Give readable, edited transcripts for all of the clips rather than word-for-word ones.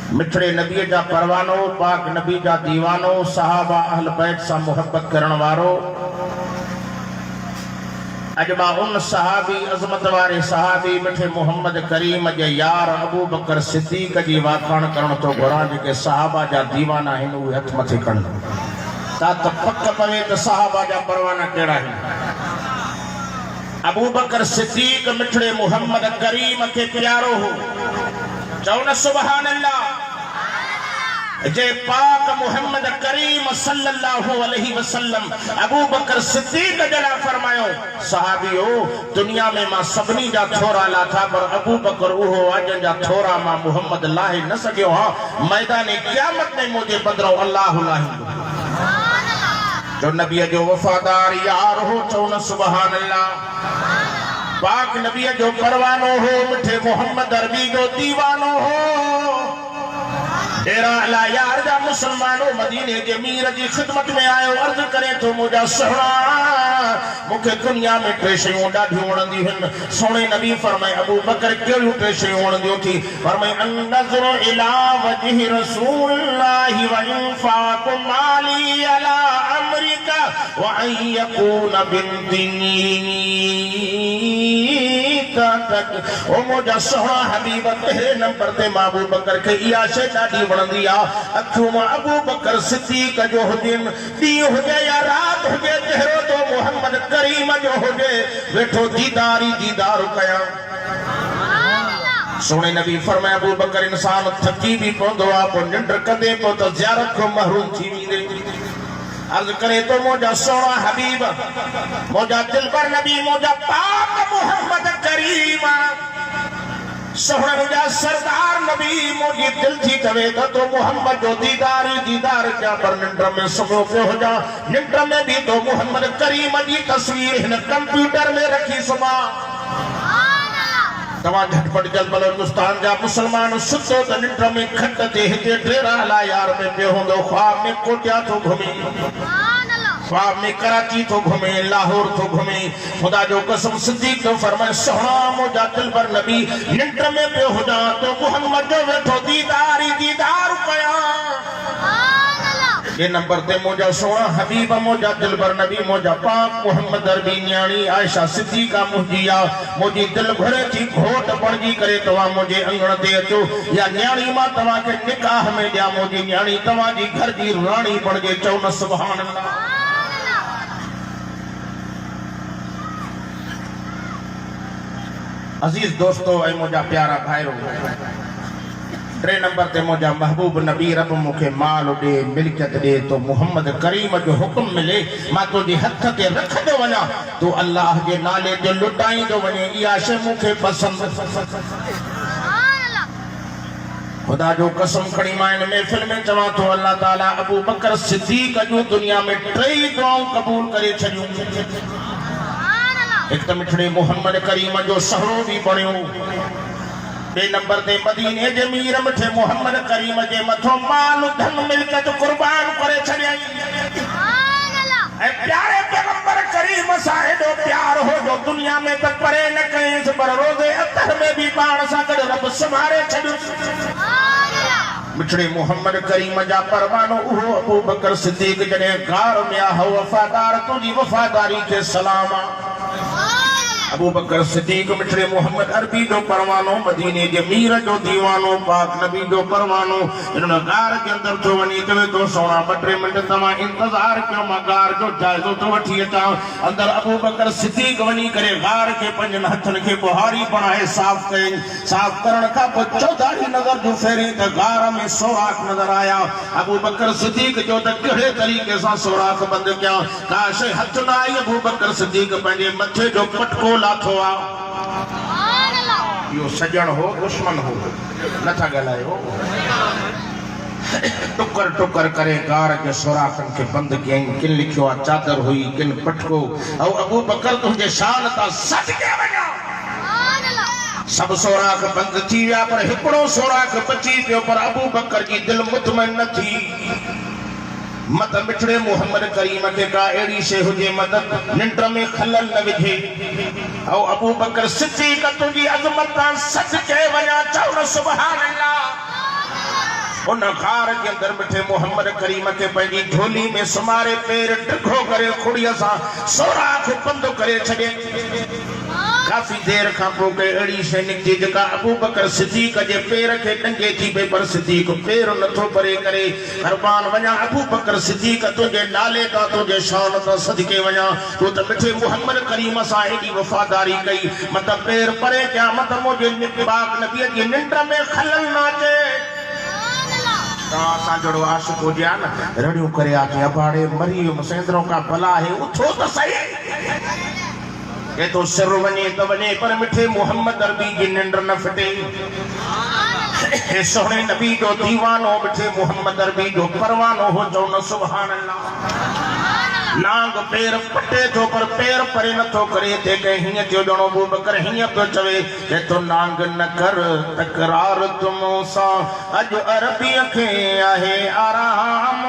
मिठड़े नबी जा परवानो, पाक नबी जा दीवानो, सहाबा अहल बैत सा मोहब्बत करण वारो। अजबा उन सहाबी अजमत वारे सहाबी मिठे मोहम्मद करीम जे यार अबू बकर सिद्दीक जी वाखाण करण तो घुरां जेके सहाबा जा दीवाना आहिनि उहे हथ मथे कनि ता त पक पवे त सहाबा जा परवाना कहिड़ा आहिनि। अबू बकर सिद्दीक मिठड़े मोहम्मद करीम के प्यारो हो। चओ न सुभान अल्लाह। जे पाक मोहम्मद करीम सल्लल्लाहु अलैहि वसल्लम अबू बकर सिद्दीक जला फरमायो सहाबियो दुनिया में मां सभनी जा थोरा लाथा पर अबू बकर उहो अज जा थोरा मां मोहम्मद लाहे न सकियो हां। मैदान क़यामत में मुझे बदरो अल्लाह लाहिंदो। जो नबी जो वफादार यार हो चओ न सुभान अल्लाह। पाक नबी जो परवानो हो, मिठे मोहम्मद अरबी जो दीवानो हो। तेरा अला यार जा मुसलमानों मदीने के मीर की खिदमत में आयो अर्ज करे तो मुझा सोहणा मुखे दुनिया में टे शयूं ॾाढियूं वणंदियूं आहिनि। सोणे नबी फरमाए अबू बकर कहिड़ियूं टे शयूं वणंदियूं थी? फरमाए अन-नज़्रु इला वजहि रसूलिल्लाहि व इंफाक़ु माली अला अमरिका व अन यकून बिन-दीनी तक। ओ मुझा सोहणा हबीब पहले नंबर ते मां अबू बकर के इहा शइ ॾाढी वणंदी आ। अखियूं मां अबू बकर सिद्दीक जो हुजनि, ॾींहुं हुजे या राति हुजे, चहिरो तो मोहम्मद करीम जो हुजे, वेठो दीदार ई दीदार कयां। सोने नबी फरमाया अबू बकर इंसान थकी भी पवंदो आहे पोइ निंड कंदे पोइ त ज़ियारत खां महरूम थी वेंदे। अर्ज करे तो मोजा सोना हबीब, मोजा दिलबर नबी, मोजा पाक मोहम्मद करीम, सोहना मुझा सरदार नबी मोजी दिल थी कवे तो मोहम्मद जो दीदार दीदार क्या पर निंड में सुम्हो पियो हो जा। निंड में भी तो मोहम्मद करीम जी तस्वीर हिन कंप्यूटर में रखी सुमा। तवा झटपट जलबल हिंदुस्तान जा मुसलमान सुतो त निंड में खट ते हिते डेरा ला यार में पियो हूंदो, ख्वाब में कोटिया तो घुमे, ख्वाब में कराची तो घूमे, लाहौर तो घूमे। खुदा जो कसम सिद्दीक तो फरमाए सोहणा मुझा दिलबर नबी निंड में पियो हो जा तो मोहम्मद जो वेठो दीदार ई दीदार कया। ये नंबर ते मोजा सोना हबीब, मोजा दिलबर नबी, मोजा पाक मोहम्मद अरबी न्याणी आयशा सिद्दीका मुझिया मुझी दिल घरे थी घोट बणजी करे तवा मुझे अंगण ते अचो या न्याणी मां तवा के निकाह में दिया मुझी न्याणी तवा जी घर जी रानी बणजे। चओ न सुभान अल्लाह। अजीज दोस्तों ऐ मुझा प्यारा भाईरो, टे नंबर ते मुझा महबूब नबी रब मुखे माल दे मिल्कियत दे तो मोहम्मद करीम जो हुक्म मिले मां तुझे हथ ते रखंदो वञा तो अल्लाह जे नाले जो लुटाईंदो वञे। इहा शइ मुखे पसंद। खुदा जो कसम खणी मां इन महफिल में चवां तो अल्लाह ताला अबू बकर सिद्दीक जो दुनिया में टई दुआऊं कबूल करे छॾियूं। एक तो मिठड़े मोहम्मद करीम जो सहरो भी बणियो। बे नंबर ते मदीने जे मीर मिठे मोहम्मद करीम जे मथो माल धन मिल्कियत कुर्बान करे छॾियई। ऐं प्यारे पैगंबर करीम सां एॾो प्यार हो जो दुनिया में त परे न कयईंसि पर रोज़े अतर में भी पाण सां गॾु रब संभारे छॾियुसि। मिठड़े मोहम्मद करीम जा परवानो उहो अबू बकर सिद्दीक जॾहिं गार में आ हो वफादार तुंहिंजी वफादारी के सलाम आ। अबू बकर सिद्दीक मिठड़े मोहम्मद अरबी जो परवानो, मदीने के मीर जो दीवानो, पाक नबी जो परवानो इन गार के अंदर तो वनी कवे तो सोना 2-3 मिनट तमा इंतजार कयो मां गार जो जायजो तो वठी अचा। अंदर अबू बकर सिद्दीक वनी करे गार के पंजन हथन के बुहारी बनाए साफ कई। साफ करण का पोइ चौधारी नजर जो फेरी त गार में सोराख नजर आया। अबू बकर सिद्दीक जो त कड़े तरीके से सोराख बंद किया का शे हथ न आई। अबू बकर सिद्दीक पंजे मथे जो पटको लाथो आ। यो सजन हो दुश्मन हो नथा गलायो। टुकर टुकर करे गार के सोराखन के बंद किया। किन लिखियो आ चादर हुई किन पटको औ अबू बकर तुझे शान ता सच के वञा। सब सोराख बंद थी विया पर हिकड़ो सोराख बची पियो पर अबू बकर जी दिल मुतमइन न थी। मत मिठड़े मोहम्मद करीम के का एड़ी शे हुजे मदद निंड में खलल न विझे। औ अबू बकर सिद्दीक तुझी अजमत सच के वञा। चओ न सुभान अल्लाह। उन खार के अंदर मिठे मोहम्मद करीम के पंहिंजी झोली में सुमारे पैर टिखो करे खुड़ीअ सां सोराख बंद करे छॾे। काफी देर खां पोइ के अड़ी शइ निकिती जेका अबू बकर सिद्दीक़ जे पैर खे टंगे थी पई, पर सिद्दीक़ पैर नथो परे करे। कुर्बान वञा अबू बकर सिद्दीक़, तुंहिंजे नाले तां तुंहिंजे शान तां सदके वञा, तूं त मिठे मोहम्मद करीम सां एॾी वफ़ादारी कई, मत पैर परे कया, मत मुंहिंजे पाक नबीअ जी निंड में खलल न अचे। असां जहिड़ो आशिक़ हुजे हा न, रड़ियूं करे आके अबाड़े मरियम सेंदरों का भला है, उथो त सही। ये तो सिर वने तो वने, पर मिठे मोहम्मद अरबी की निंड न फिटे। सोहने नबी जो दीवानो मिठे मोहम्मद अरबी जो परवानो हो, जो न सुभान अल्लाह। नांग पैर पटे तो पर पैर परे न तो करे थे के हिय जो जणो अबू बकर हिय तो चवे के तो नांग न कर तकरार तुम सा, अज अरबी के आहे आराम।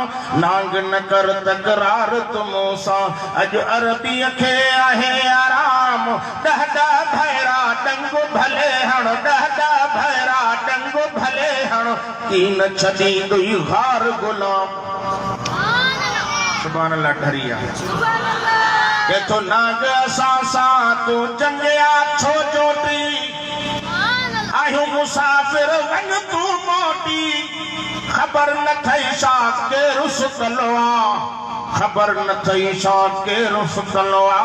नांग न कर तकरार तुम सा, अज अरबी के आहे आराम। डहडा भैरा डंगो भले हण, डहडा भैरा डंगो भले हण, कीन छदी दुई हार गुलाम। सुभान अल्लाह ढरिया के तो नाग सा तू जंगिया छो चोटी, आयो मुसाफिर वन तू मोटी। खबर न थई शाख के रुस तलवा, खबर न थई शाख के रुस तलवा।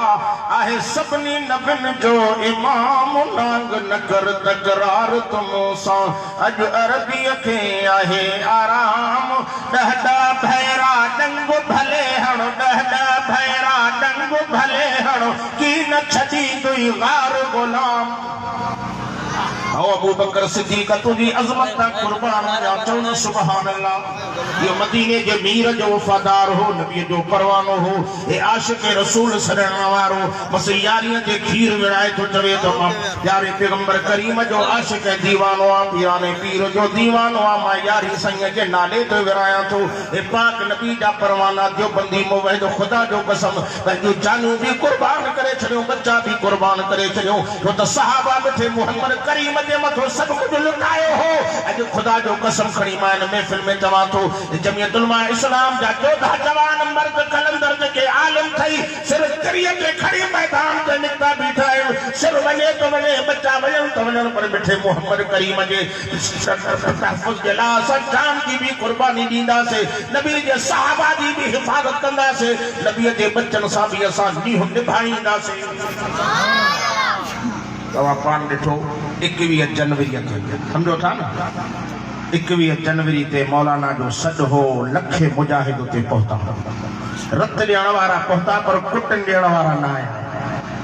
आहे सभनी नबिन जो इमाम, नांग न कर तकरार तुम सा, अज अरबी के आहे आराम। डहडा भैरा डंगो भले हण, डहडा भैरा डंगो भले हण, की न छदी दुई गार गुलाम। ओ अबू बकर सिद्दीक़ तुझी अज़मत ता कुर्बान जा, चवण सुभान अल्लाह। ये मदीने जे मीर जो वफादार हो, नबी जो परवानो हो, ए आशिक़ रसूल सड़ण वारो, बस यारियां जे खीर विराए तो चवे तो यारे पैगंबर करीम जो आशिक़ दीवानो आ, पीराने पीर जो दीवानो आ। मां यारी सैया के नाले तो विराया तो, ए पाक नबी जा परवाना जो बंदी मोवहिद खुदा जो कसम पंहिंजूं जानूं भी कुर्बान करे छॾियो, बच्चा भी कुर्बान करे छॾियो। तो त सहाबा मिठे मोहम्मद करीम जे मथो सब कुछ लुटायो हो। अज खुदा जो कसम खड़ी मां इन महफिल में चवां तो, जमियत उलमा इस्लाम जा 14 जवान मर्द कलंदर के आलिम थई, सिर्फ करिए के खड़ी मैदान ते निकता बीठा है। सिर वने तो वने, बच्चा वने तो वने, पर मिठे मोहम्मद करीम जे तहफ़्फ़ुज़ के ला जान की भी कुर्बानी दींदा से, नबी जे सहाबा जी भी हिफाजत कंदा से, नबी जे बच्चन सां भी असां नीह निभाईंदा से। तवा पान ॾिठो 21 जनवरी ते समझो था न, 21 जनवरी ते मौलाना जो सॾ हो, लखे मुजाहिद उते पहुता, रत ॾियण वारा पहुता, पर कुटन ॾियण वारा न आया।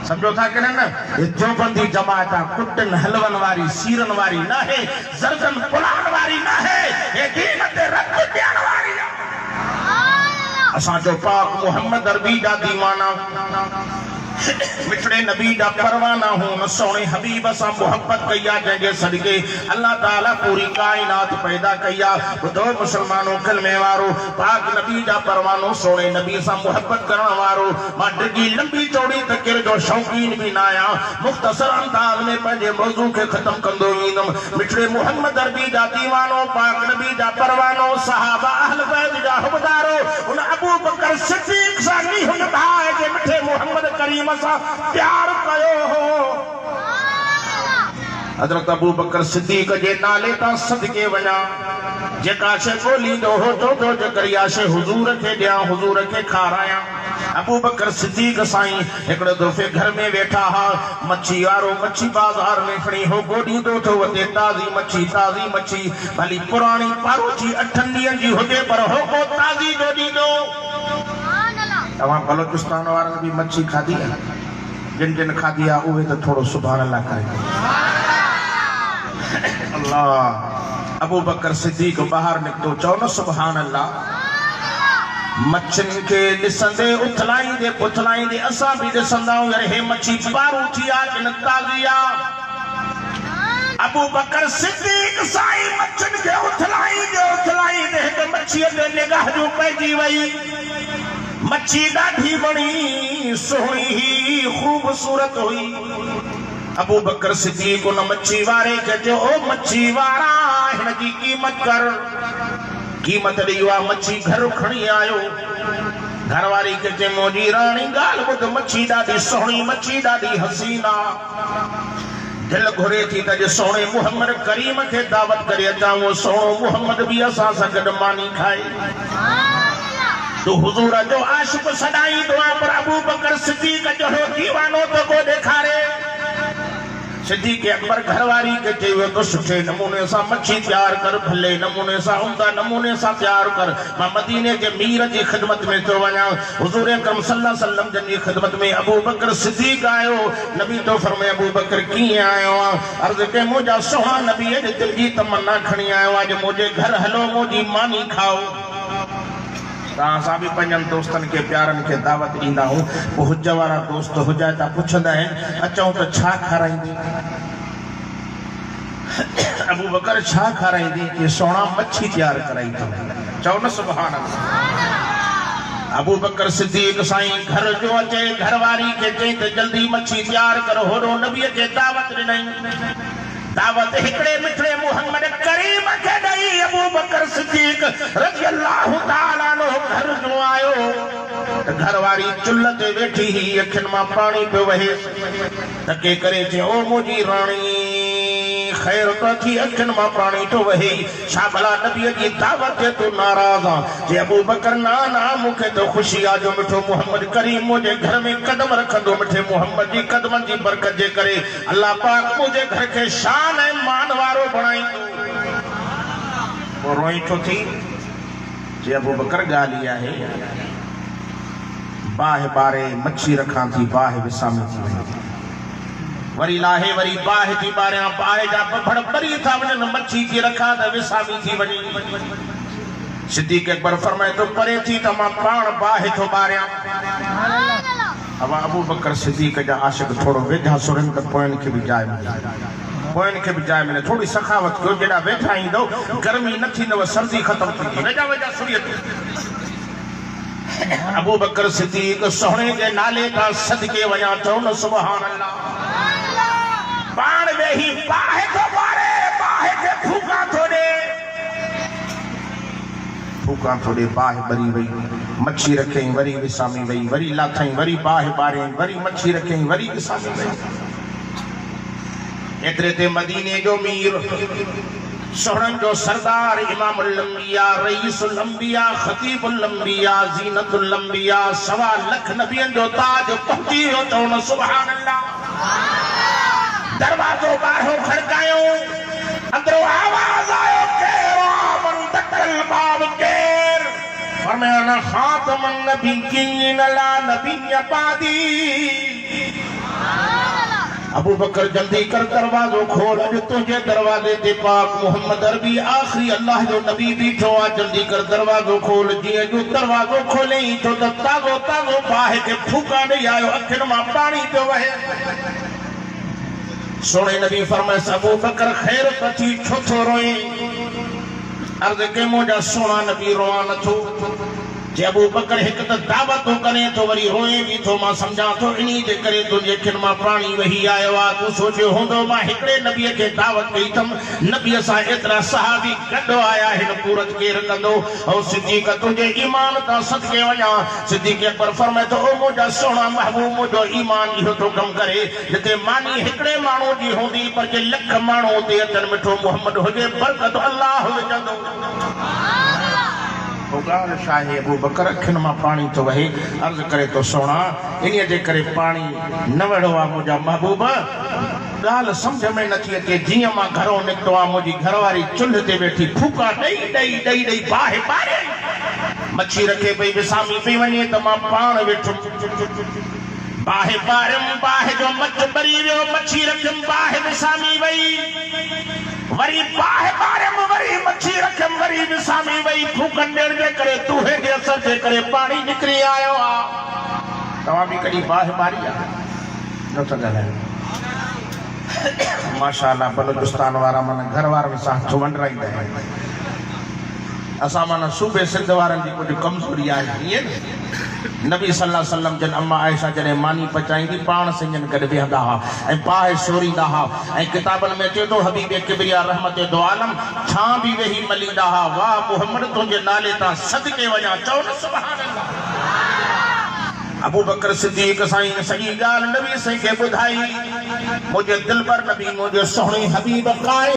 समझो था कि न, ये देवबंदी जमात कुटन हलवन वारी सीरन वारी न है, जरदन पुलान वारी न है, ये दीन ते रत ॾियण वारी है। असां जो पाक मोहम्मद अरबी जा दीवाना, मिठड़े नबी दा परवाना हो, न सोने हबीब सां मोहब्बत कया, जंहिंजे सदके अल्लाह ताला पूरी कायनात पैदा कया। बुधो मुसलमानों कलमे वारो, पाक नबी जा परवानो, सोने नबी सां मोहब्बत करण वारो। मां डिगी लंबी चौड़ी तकिर जो शौकीन भी ना आया, मुख्तसर अंदाज में पंहिंजे मौजू के खत्म कंदो वेंदुम। मिठड़े मोहम्मद अरबी जा दीवानो, पाक नबी जा परवानो, सहाबा अहल बैत जा हुबदारो, उन अबू बकर सिद्दीक़ सां नीह निभाए जे मिठे मोहम्मद करीम सा प्यार कयो हो। हजरत अबू बकर सिद्दीक़ जे नाले तां सदके वञा, जेका शइ ॻोल्हींदो हो तो जकरिया शइ हुजूर खे ॾियां, हुजूर खे खारायां। अबू बकर सिद्दीक़ साईं हिकिड़े दफ़े घर में वेठा हा, मच्छी वारो मच्छी बाज़ार में खणी हो ॻोल्हींदो थो वञे, ताज़ी मच्छी भली पुराणी पारोची 8 ॾींहंनि जी हुजे, पर हो को ताज़ी जो ॾींदो। तव्हां बलोचिस्तान वारनि भी मच्छी खाधी है, जिन जिन खाधी आहे उहे तो थोड़ो सुभान अल्लाह करे। अल्लाह। अबू बकर सिद्दीक़ बाहर निकतो, चओ न सुभान अल्लाह। मच्छिन के ॾिसंदे उथलाईंदे पुथलाईंदे असां भी ॾिसंदा आहियूं, यार हे मच्छी पारूची आहे कि न ताज़ी आहे। अबू बकर सिद्दीक़ साईं मच्छिन के उथलाईंदे हिक मच्छीअ ते निगाह जो पइजी वई। मच्छी ॾाढी बड़ी सोहणी ही, खूबसूरत हुई। अबू बकर सिद्दीक़ उन मच्छी वारे के जो, ओ मच्छी वारा, हिन जी कीमत कर। कीमत ॾेई उहा मच्छी घर खणी आयो। घरवारी खे चई मुंहिंजी राणी ॻाल्हि ॿुध, मच्छी ॾाढी सुहिणी, मच्छी ॾाढी हसीना, दिल घुरे थी त सोणे मुहम्मद करीम खे दावत करे अचां, उहो सोणो मुहम्मद बि असां सां गॾु मानी खाए। तू हुजूर जो आशिक़ सदाई दुआ पर अबू बकर सिद्दीक़ जो दीवानो तो को ॾेखारे। सिद्दीक़ अकबर घरवारी खे चयो तो सुठे नमूने सां मच्छी तैयार कर, भले नमूने सां उम्दा नमूने सां तैयार कर। मां मदीने जे मीर जी ख़िदमत में तो वञा। हुजूर अकरम सल्लल्लाहु अलैहि वसल्लम जी ख़िदमत में अबू बकर सिद्दीक़ आयो। नबी तो फरमाए अबू बकर कीअं आयो आहे? अर्ज़ कई मुंहिंजा सुहा नबी अॼु दिलि जी तमन्ना खणी आयो आहे, अॼु मुंहिंजे घर हलो, मुंहिंजी मानी खाओ। असां बि पंहिंजनि दोस्तनि खे प्यारनि खे दावत ॾींदा आहियूं। पोइ हुज वारा दोस्त हुजा था पुछंदा आहिनि अचूं त छा खाराईंदी? अबू बकर छा खाराईंदी? कि सोना मच्छी तैयार कराई अथव। चओ न सुभान अल्लाह। अबू बकर सिद्दीक़ साईं घर जो अचे, घरवारी खे चई त जल्दी मच्छी तैयार करो। होॾो नबीअ खे दावत ॾिनई। दावत हिकड़े मिठड़े मुहम्मद करीम खे ॾेई अबू बकर सिद्दीक़ रज़ी अल्लाह ताला अन्हु घर जो आयो। घरवारी चुल्ह ते वेठी ही, अखियुनि मां पाणी पियो वहे। तके करे चई ओ मुंहिंजी राणी ख़ैर तो थी, अखियुनि मां पाणी तो वहे। छा भला नबीअ जी दावत ते तूं नाराज़ आहे? जे अबू बकर ना ना मूंखे तो ख़ुशी आहे जो मिठो मुहम्मद करीम मुंहिंजे घर में कदम रखंदो। मिठे मुहम्मद जी कदमनि जी बरकत जे करे अल्लाह पाक मुंहिंजे घर खे शान ऐं मान वारो बणाईंदो। पोइ रोई छो थी? जे अबू बकर ॻाल्हि इहा आहे, बाहि बारे मच्छी रखां थी, बाहि विसामी थी वञे, वरी लाहे वरी बाहि थी बारियां, बाहि जा बफड़ ॿरी था वञनि, मच्छी थी रखां त विसामी थी वञे। सिद्दीक़ अकबर फरमाए तो परे थी त मां पाण बाहि थो बारियां। अब अबू बकर सिद्दीक़ जा आशिक़ थोड़ो वेझा सुरनि त पोयनि खे बि जाइ मिले, पोयनि खे बि जाइ मिले। थोड़ी सखावत कयो, जेड़ा वेठा ईंदो गर्मी न थींदव, सर्दी ख़त्म थींदी, वेझा वेझा सुरियत। अबू बकर सिद्दीक़ सोहणे जे नाले का सदके वञा, चओ न सुभान अल्लाह। पाण वेही बाहि थो बारे, बाहि खे फूका थो ॾे, फूका थो ॾे। बाहि ॿरी वई, मच्छी रखियईं, वरी विसामी वई, वरी लाथई, वरी बाहि ॿारियईं, वरी मच्छी रखियईं, वरी विसामी वई। एतिरे ते मदीने जो मीर, सोहरन जो सरदार, इमामुल अंबिया, रईसुल अंबिया, खतीबुल अंबिया, ज़ीनतुल अंबिया, 1.25 लाख नबियन जो ताज पहुंची वियो। चओ न सुभान अल्लाह। दरवाज़ो ॿाहिरों खड़कायो, अंदरों आवाज़ आयो, केरु मन तकल बाब केर? फरमाया न खातमन नबिय्यीन ला नबिय्य बादी। अबू बकर जल्दी कर दरवाजो खोल, अॼु तुंहिंजे दरवाजे ते पाक मोहम्मद अरबी आखिरी अल्लाह जो नबी बीठो आहे। जल्दी कर दरवाजो खोल। जीअं जो दरवाजो खोलेई छो त ताज़ो ताज़ो बाहि खे फूका ॾेई आयो, अखियुनि मां पाणी पियो वहे। सोणे नबी फरमाए अबू बकर ख़ैर त थी, छो थो रोई? अर्ज़ कई मुंहिंजा सोना नबी रोआ नथो। जे अबू बकर हिकु त दावतूं करे थो, वरी रोए बि थो। मां सम्झां थो इन जे करे तुंहिंजे अखियुनि मां पाणी वही आयो आहे। तूं सोचियो हूंदो मां हिकिड़े नबीअ खे दावत कई अथमि, नबीअ सां एतिरा सहाबी गॾु आया, हिन पूरत केरु कंदो? ऐं सिद्दीक़ तुंहिंजे ईमान तां सदके वञा। सिद्दीक़ अकबर फरमाए थो ओ मुंहिंजा सोना महबूब, मुंहिंजो ईमान इहो थो कमु करे, जिते मानी हिकिड़े माण्हू जी हूंदी पर जे लख माण्हू उते अचनि, मिठो मुहम्मद हुजे, बरकत अल्लाह विझंदो। ॻाल्हि छा आहे? अबू बकर अखियुनि मां पाणी थो वहे। अर्ज़ करे तो सोना इन जे करे पाणी न वड़ो आहे मुंहिंजा महबूब। ॻाल्हि सम्झ में नथी अचे। जीअं मां घरों निकितो आहे, मुंहिंजी घरवारी चुल्ह ते वेठी फूका ॾेई ॾेई ॾेई ॾेई बाहि ॿारे, मच्छी रखे पई, विसामी पई वञे त मां पाण वेठुमि, बाहि ॿारियमि, बाहि जो मच ॿरी वियो, मच्छी रखियमि, बाहि विसामी वई, वरी बाहि ॿारियमि, वरी मच्छी रखियमि, वरी विसामी वई। फूकनि ॾियण जे करे, तूहे जे असर जे करे पाणी निकिरी आयो आहे। तव्हां बि कॾहिं बाहि ॿारी आहे? न था ॻाल्हायो। माशाअल्लाह बलोचिस्तान वारा माना घर वारनि सां हथ वंडराईंदा आहिनि। असां माना सूबे सिंध वारनि जी कुझु कमज़ोरी आहे, ईअं न? नबी सल्लल्लाहु अलैहि वसल्लम जन अम्मा आयशा जने मानी पचाईंदी पाण सिंजन गड वेहंदा हा ऐं पाए सोरींदा हा ऐं किताबन में अचे तो हबीब किबरिया रहमत दो आलम छा भी वेही मलींदा हा वाह मुहम्मद तुंहिंजे नाले तां सदके वञा चओ न सुभान अल्लाह। अबू बकर सिद्दीक साईं सॼी ॻाल्हि नबी साईं खे ॿुधाई मुंहिंजे दिलबर नबी मुंहिंजे सोहणे हबीब काए